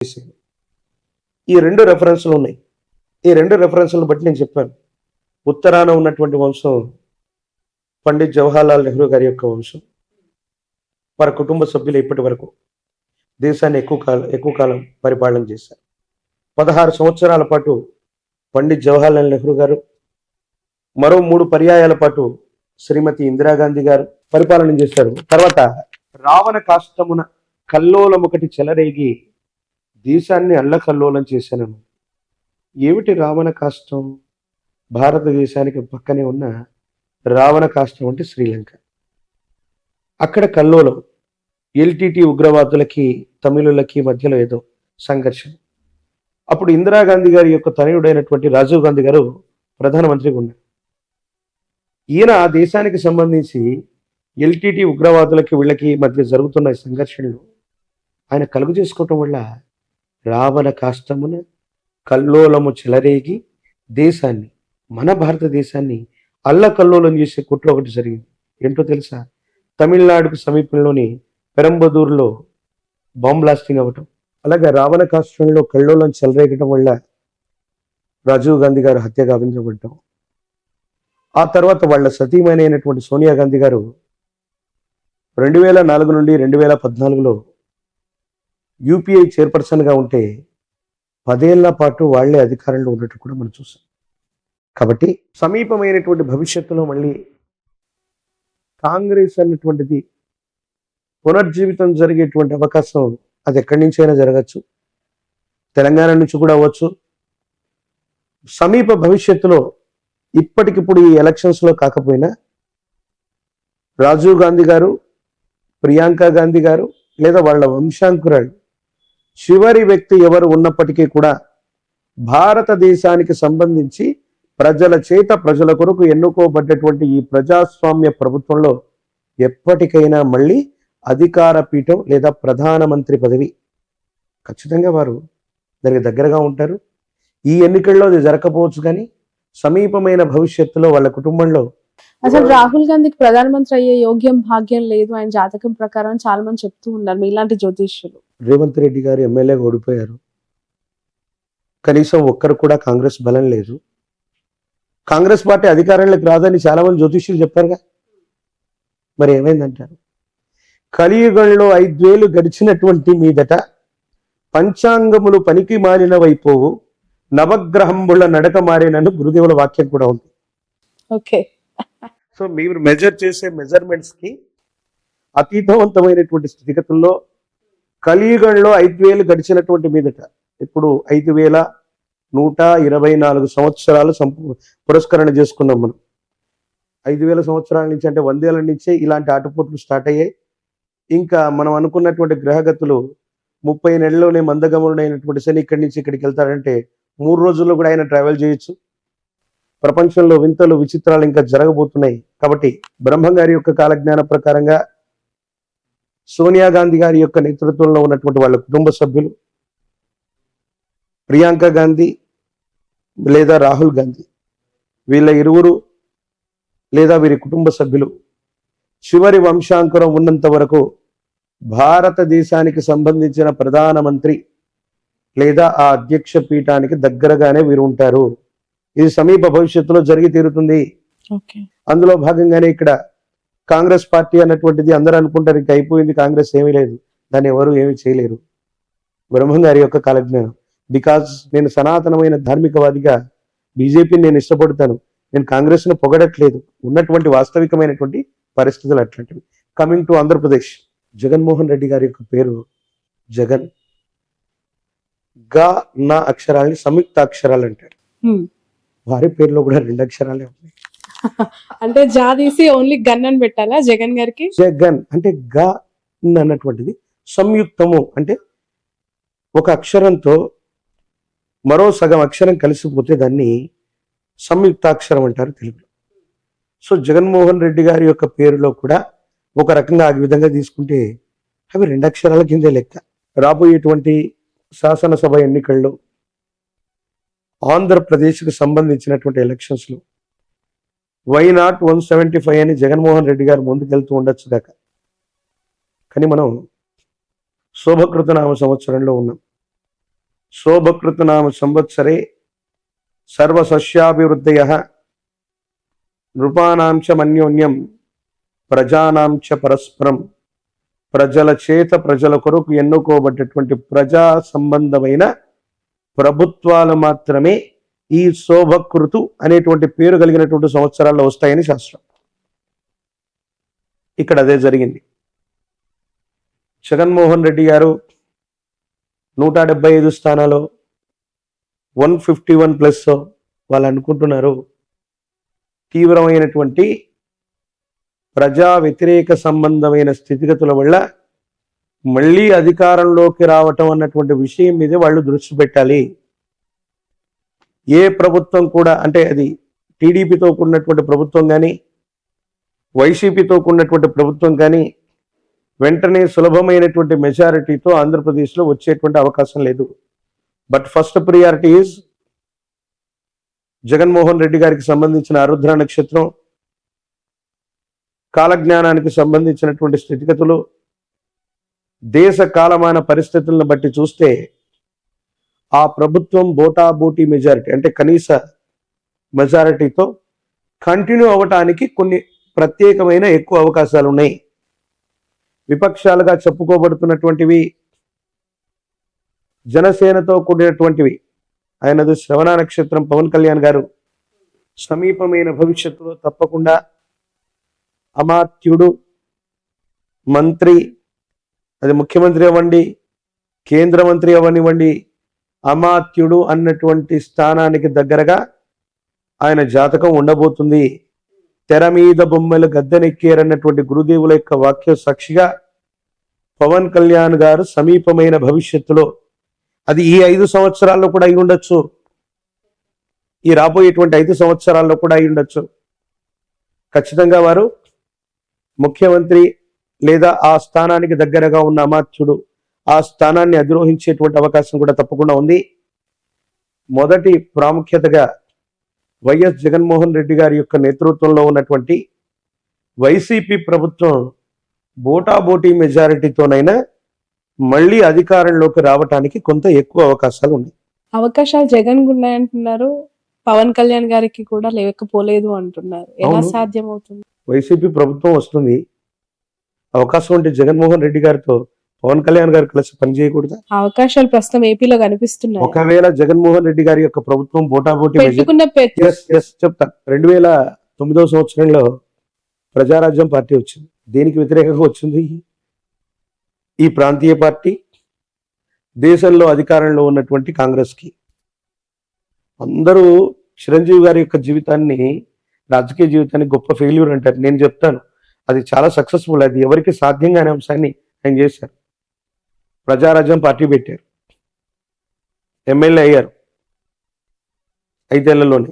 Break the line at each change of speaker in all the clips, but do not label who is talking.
చేసేది. ఈ 2 రెఫరెన్స్‌లు ఉన్నాయి. ఈ 2 రెఫరెన్స్‌లను బట్టి నేను చెప్పాను. ఉత్తరాన ఉన్నటువంటి వంశం పండిత్ జవహర్లాల్ నెహ్రూ గారి యొక్క వంశం. వారి కుటుంబ సభ్యులు ఇప్పటి వరకు దేశాన్ని ఎక్కువ కాలం పరిపాలన చేశారు. 16 సంవత్సరాల పాటు పండిత్ జవహర్లాల్ నెహ్రూ గారు, మరో 3 పర్యాయాల పాటు శ్రీమతి ఇందిరాగాంధీ గారు పరిపాలన చేశారు. తర్వాత రావణ కాష్టమున కల్లోలమొకటి చెలరేగి దేశాన్ని అల్లకల్లోలం చేశాను. ఏమిటి రావణ కాష్టం? భారతదేశానికి పక్కనే ఉన్న రావణ కాష్టం అంటే శ్రీలంక. అక్కడ కల్లోలం, ఎల్టీటీ ఉగ్రవాదులకి తమిళులకి మధ్యలో ఏదో సంఘర్షణ. అప్పుడు ఇందిరాగాంధీ గారి యొక్క తనయుడైనటువంటి రాజీవ్ గాంధీ గారు ప్రధానమంత్రిగా ఉన్నారు. ఈయన ఆ దేశానికి సంబంధించి ఎల్టీటీ ఉగ్రవాదులకి వీళ్ళకి మధ్య జరుగుతున్న సంఘర్షణలు ఆయన కలుగు చేసుకోవటం వల్ల రావణ కాష్టమున కల్లోలము చెలరేగి దేశాన్ని, మన భారతదేశాన్ని అల్లకల్లోలం చేసే కుట్ర ఒకటి జరిగింది. ఏంటో తెలుసా? తమిళనాడుకు సమీపంలోని పెరంబదూరులో బాంబ్ బ్లాస్టింగ్ అవ్వటం. అలాగే రావణ కాష్టంలో కల్లోలం చెలరేగటం వల్ల రాజీవ్ గాంధీ గారు హత్య గావించబడ్డం. ఆ తర్వాత వాళ్ళ సతీమణి అయినటువంటి సోనియా గాంధీ గారు 2004 నుండి 2014లో యూపీఐ చైర్పర్సన్గా ఉంటే 10 ఏళ్ల పాటు వాళ్లే అధికారంలో ఉన్నట్టు కూడా మనం చూసాం. కాబట్టి సమీపమైనటువంటి భవిష్యత్తులో మళ్ళీ కాంగ్రెస్ అన్నటువంటిది పునర్జీవితం జరిగేటువంటి అవకాశం అది ఎక్కడి నుంచైనా జరగచ్చు, తెలంగాణ నుంచి కూడా అవ్వచ్చు. సమీప భవిష్యత్తులో ఇప్పటికిప్పుడు ఈ ఎలక్షన్స్లో కాకపోయినా రాజీవ్ గాంధీ గారు, ప్రియాంక గాంధీ గారు లేదా వాళ్ళ వంశాంకురాలు చివరి వ్యక్తి ఎవరు ఉన్నప్పటికీ కూడా భారతదేశానికి సంబంధించి ప్రజల చేత ప్రజల కొరకు ఎన్నుకోబడ్డటువంటి ఈ ప్రజాస్వామ్య ప్రభుత్వంలో ఎప్పటికైనా మళ్ళీ అధికార పీఠం లేదా ప్రధానమంత్రి పదవి ఖచ్చితంగా వారు దానికి దగ్గరగా ఉంటారు. ఈ ఎన్నికల్లో అది జరగకపోవచ్చు, కానీ సమీపమైన భవిష్యత్తులో వాళ్ళ కుటుంబంలో
అసలు రాహుల్ గాంధీకి ప్రధానమంత్రి అయ్యే యోగ్యం భాగ్యం లేదు ఆయన జాతకం ప్రకారం చాలా మంది చెప్తూ ఉన్నారు, మీలాంటి జ్యోతిష్యులు.
రేవంత్ రెడ్డి గారు ఎమ్మెల్యేగా ఓడిపోయారు. కనీసం ఒక్కరు కూడా కాంగ్రెస్ బలం లేదు. కాంగ్రెస్ పార్టీ అధికారంలోకి రాదని చాలా మంది జ్యోతిష్యులు చెప్పారుగా. మరి ఏమైందంటారు? కలియుగంలో 5 ఏళ్లు గడిచినటువంటి మీదట పంచాంగములు పనికి మారినవైపోవు, నవగ్రహంబుల నడక మారినను గురుదేవుల వాక్యం కూడా ఉంది.
ఓకే,
సో మీరు మెజర్ చేసే మెజర్మెంట్స్ కి అతీతవంతమైనటువంటి స్థితిగతుల్లో కలియుగంలో 5 ఏళ్లు గడిచినటువంటి మీదట, ఇప్పుడు 5124 సంవత్సరాలు పురస్కరణ చేసుకున్నాం మనం. 5000 సంవత్సరాల నుంచి అంటే 100 ఏళ్ల నుంచే ఇలాంటి ఆటపోట్లు స్టార్ట్ అయ్యాయి. ఇంకా మనం అనుకున్నటువంటి గ్రహగతులు 30 నెలల్లోనే మందగమనుడైనటువంటి శని ఇక్కడి నుంచి ఇక్కడికి వెళ్తాడంటే 3 రోజుల్లో కూడా ఆయన ట్రావెల్ చేయొచ్చు. ప్రపంచంలో వింతలు విచిత్రాలు ఇంకా జరగబోతున్నాయి. కాబట్టి బ్రహ్మం గారి యొక్క కాలజ్ఞాన ప్రకారంగా సోనియా గాంధీ గారి యొక్క నేతృత్వంలో ఉన్నటువంటి వాళ్ళ కుటుంబ సభ్యులు, ప్రియాంక గాంధీ లేదా రాహుల్ గాంధీ, వీళ్ళ ఇరువురు లేదా వీరి కుటుంబ సభ్యులు చివరి వంశాంకురం ఉన్నంత వరకు భారతదేశానికి సంబంధించిన ప్రధానమంత్రి లేదా ఆ అధ్యక్ష పీఠానికి దగ్గరగానే వీరు ఉంటారు. ఇది సమీప భవిష్యత్తులో జరిగి తీరుతుంది. అందులో భాగంగానే ఇక్కడ కాంగ్రెస్ పార్టీ అన్నటువంటిది అందరూ అనుకుంటారు ఇంకా అయిపోయింది, కాంగ్రెస్ ఏమీ లేదు, దాన్ని ఎవరు ఏమీ చేయలేరు. బ్రహ్మం గారి యొక్క కాలజ్ఞానం. బికాజ్ నేను సనాతనమైన ధార్మికవాదిగా బీజేపీని నేను ఇష్టపడతాను, నేను కాంగ్రెస్ ను పొగడట్లేదు, ఉన్నటువంటి వాస్తవికమైనటువంటి పరిస్థితులు అట్లాంటివి. కమింగ్ టు ఆంధ్రప్రదేశ్, జగన్మోహన్ రెడ్డి గారి యొక్క పేరు జగన్. గా నా అక్షరాలని సంయుక్త అక్షరాలు అంటారు. వారి పేరులో కూడా 2 అక్షరాలే ఉన్నాయి.
అంటే జా తీసి ఓన్లీ గన్ అని పెట్టాలా జగన్ గారికి?
జగన్ అంటే గా అన్నటువంటిది సంయుక్తము, అంటే ఒక అక్షరంతో మరో సగం అక్షరం కలిసిపోతే దాన్ని సంయుక్తాక్షరం అంటారు తెలుగులో. సో జగన్మోహన్ రెడ్డి గారి యొక్క పేరులో కూడా ఒక రకంగా ఆ విధంగా తీసుకుంటే అవి 2 అక్షరాల కిందే లెక్క. రాబోయేటువంటి శాసనసభ ఎన్నికల్లో ఆంధ్రప్రదేశ్కు సంబంధించినటువంటి ఎలక్షన్స్లో వైనాట్ 175 అని జగన్మోహన్ రెడ్డి గారు ముందుకెళ్తూ ఉండొచ్చు దాకా. కానీ మనం శోభకృతనామ సంవత్సరంలో ఉన్నాం. శోభకృతనామ సంవత్సరే సర్వసస్యాభివృద్ధయః నృపాణాం చ మన్యోన్యం ప్రజానాం చ పరస్పరం. ప్రజల చేత ప్రజల కొరకు ఎన్నుకోబడ్డటువంటి ప్రజా సంబంధమైన ప్రభుత్వాలు మాత్రమే ఈ శోభకృతు అనేటువంటి పేరు కలిగినటువంటి సంవత్సరాల్లో వస్తాయని శాస్త్రం. ఇక్కడ అదే జరిగింది. జగన్మోహన్ రెడ్డి గారు 175 స్థానాలు 151+ వాళ్ళు అనుకుంటున్నారు తీవ్రమైనటువంటి ప్రజా వ్యతిరేక సంబంధమైన స్థితిగతుల వల్ల మళ్ళీ అధికారంలోకి రావటం అన్నటువంటి విషయం మీద వాళ్ళు దృష్టి పెట్టాలి. ఏ ప్రభుత్వం కూడా, అంటే అది టీడీపీతో కూడినటువంటి ప్రభుత్వం కానీ వైసీపీతో కూడినటువంటి ప్రభుత్వం కానీ వెంటనే సులభమైనటువంటి మెజారిటీతో ఆంధ్రప్రదేశ్లో వచ్చేటువంటి అవకాశం లేదు. But first priority is Jaganmohan Reddy గారికి సంబంధించిన ఆరుద్ర నక్షత్రం, కాలజ్ఞానానికి సంబంధించినటువంటి స్థితిగతులు, దేశ కాలమాన పరిస్థితులను బట్టి చూస్తే ఆ ప్రభుత్వం బోటాబోటీ మెజారిటీ, అంటే కనీస మెజారిటీతో కంటిన్యూ అవ్వటానికి కొన్ని ప్రత్యేకమైన ఎక్కువ అవకాశాలు ఉన్నాయి. విపక్షాలుగా చెప్పుకోబడుతున్నటువంటివి జనసేనతో కూడినటువంటివి. ఆయనది శ్రవణ నక్షత్రం. పవన్ కళ్యాణ్ గారు సమీపమైన భవిష్యత్తులో తప్పకుండా అమాత్యుడు, మంత్రి, అది ముఖ్యమంత్రి అవ్వండి, కేంద్ర మంత్రి అవ్వనివ్వండి, అమాత్యుడు అన్నటువంటి స్థానానికి దగ్గరగా ఆయన జాతకం ఉండబోతుంది. తెర మీద బొమ్మలు గద్దెనెక్కారన్నటువంటి గురుదేవుల యొక్క వాక్య సాక్షిగా పవన్ కళ్యాణ్ గారు సమీపమైన భవిష్యత్తులో, అది ఈ 5 సంవత్సరాల్లో కూడా అయి ఉండొచ్చు, ఈ రాబోయేటువంటి 5 సంవత్సరాల్లో కూడా అయి ఉండొచ్చు, ఖచ్చితంగా వారు ముఖ్యమంత్రి లేదా ఆ స్థానానికి దగ్గరగా ఉన్న అమాత్యుడు ఆ స్థానాన్ని అధిరోహించేటువంటి అవకాశం కూడా తప్పకుండా ఉంది. మొదటి ప్రాముఖ్యతగా వైఎస్ జగన్మోహన్ రెడ్డి గారి యొక్క నేతృత్వంలో ఉన్నటువంటి వైసీపీ ప్రభుత్వం బోటాబోటీ మెజారిటీతోనైనా మళ్ళీ అధికారంలోకి రావటానికి కొంత ఎక్కువ అవకాశాలు ఉన్నాయి.
అవకాశాలు జగన్ ఉన్నాయంటున్నారు, పవన్ కళ్యాణ్ గారికి కూడా లేకపోలేదు అంటున్నారు. ఎలా
అవును.
సాధ్యం అవుతుంది?
వైసీపీ ప్రభుత్వం వస్తుంది, అవకాశం ఉంటే జగన్మోహన్ రెడ్డి గారితో పవన్ కళ్యాణ్ గారు కలిసి పనిచేయకూడదా?
అవకాశాలు ప్రస్తుతం ఏపీలో కనిపిస్తున్నాయి.
ఒకవేళ జగన్మోహన్ రెడ్డి గారి యొక్క ప్రభుత్వం బోటాబోటీ
పెట్టుకున్న
చెప్తా, 2009 సంవత్సరంలో ప్రజారాజ్యం పార్టీ వచ్చింది. దేనికి వ్యతిరేకంగా వచ్చింది? ఈ ప్రాంతీయ పార్టీ దేశంలో అధికారంలో ఉన్నటువంటి కాంగ్రెస్ కి. అందరూ చిరంజీవి గారి యొక్క జీవితాన్ని, రాజకీయ జీవితాన్ని గొప్ప ఫెయిల్యూర్ అంటారు. నేను చెప్తాను అది చాలా సక్సెస్ఫుల్. అది ఎవరికి సాధ్యం కాని అంశాన్ని ఆయన చేశారు. ప్రజారాజ్యం పార్టీ పెట్టారు, ఎమ్మెల్యే అయ్యారు 5 ఏళ్లలోనే,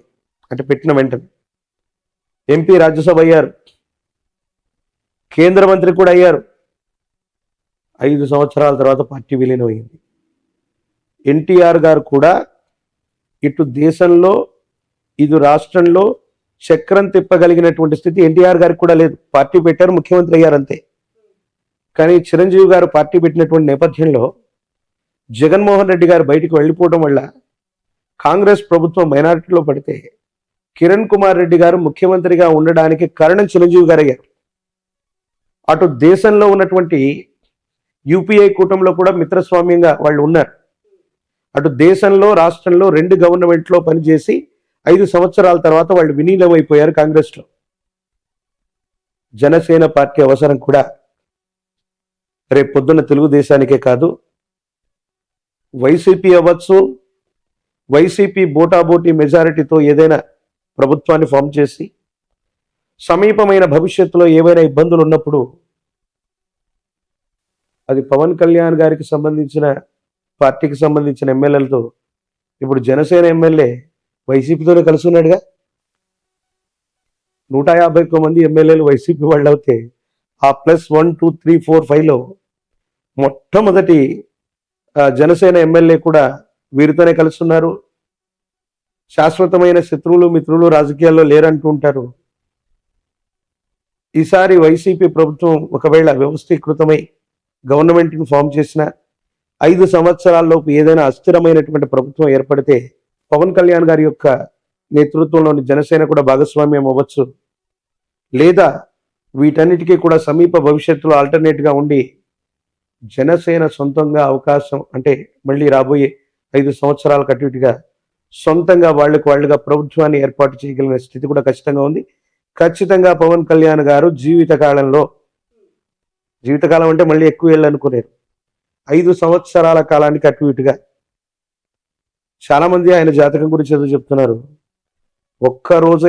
అంటే పెట్టిన వెంటనే ఎంపీ, రాజ్యసభ అయ్యారు, కేంద్ర మంత్రి కూడా అయ్యారు. 5 సంవత్సరాల తర్వాత పార్టీ విలీనం అయింది. ఎన్టీఆర్ గారు కూడా ఇటు దేశంలో ఇటు రాష్ట్రంలో చక్రం తిప్పగలిగినటువంటి స్థితి ఎన్టీఆర్ గారికి కూడా లేదు. పార్టీ పెట్టారు, ముఖ్యమంత్రి అయ్యారు అంతే. కానీ చిరంజీవి గారు పార్టీ పెట్టినటువంటి నేపథ్యంలో జగన్మోహన్ రెడ్డి గారు బయటికి వెళ్ళిపోవడం వల్ల కాంగ్రెస్ ప్రభుత్వం మైనారిటీలో పడితే కిరణ్ కుమార్ రెడ్డి గారు ముఖ్యమంత్రిగా ఉండడానికి కారణం చిరంజీవి గారు అయ్యారు. అటు దేశంలో ఉన్నటువంటి యూపీఐ కూటమిలో కూడా మిత్రస్వామ్యంగా వాళ్ళు ఉన్నారు. అటు దేశంలో రాష్ట్రంలో 2 గవర్నమెంట్లో పనిచేసి 5 సంవత్సరాల తర్వాత వాళ్ళు విలీనమైపోయారు కాంగ్రెస్లో. జనసేన పార్టీ అవసరం కూడా రేపు పొద్దున్న తెలుగుదేశానికే కాదు, వైసీపీ అవ్వచ్చు, వైసీపీ బోటాబోటీ మెజారిటీతో ఏదైనా ప్రభుత్వాన్ని ఫామ్ చేసి సమీపమైన భవిష్యత్తులో ఏవైనా ఇబ్బందులు ఉన్నప్పుడు అది పవన్ కళ్యాణ్ గారికి సంబంధించిన పార్టీకి సంబంధించిన ఎమ్మెల్యేలతో, ఇప్పుడు జనసేన ఎమ్మెల్యే వైసీపీతోనే కలిసి ఉన్నాడుగా. 151 మంది ఎమ్మెల్యేలు వైసీపీ వాళ్ళు అవుతే ఆ +1 2 3 4 5లో మొట్టమొదటి జనసేన ఎమ్మెల్యే కూడా వీరితోనే కలిసి ఉన్నారు. శాశ్వతమైన శత్రువులు మిత్రులు రాజకీయాల్లో లేరంటూ ఉంటారు. ఈసారి వైసీపీ ప్రభుత్వం ఒకవేళ వ్యవస్థీకృతమై గవర్నమెంట్ని ఫామ్ చేసిన 5 సంవత్సరాల్లోపు ఏదైనా అస్థిరమైనటువంటి ప్రభుత్వం ఏర్పడితే పవన్ కళ్యాణ్ గారి యొక్క నేతృత్వంలోని జనసేన కూడా భాగస్వామ్యం అవ్వచ్చు, లేదా వీటన్నిటికీ కూడా సమీప భవిష్యత్తులో ఆల్టర్నేట్ గా ఉండి జనసేన సొంతంగా అవకాశం, అంటే మళ్ళీ రాబోయే 5 సంవత్సరాలకు అటు ఇటుగా సొంతంగా వాళ్ళుగా ప్రభుత్వాన్ని ఏర్పాటు చేయగలిగిన స్థితి కూడా ఖచ్చితంగా ఉంది. ఖచ్చితంగా పవన్ కళ్యాణ్ గారు జీవితకాలం అంటే మళ్ళీ ఎక్కువ ఏళ్ళు అనుకునేరు, 5 సంవత్సరాల కాలానికి అటు ఇటుగా. చాలా మంది ఆయన జాతకం గురించి ఏదో చెప్తున్నారు. ఒక్క రోజు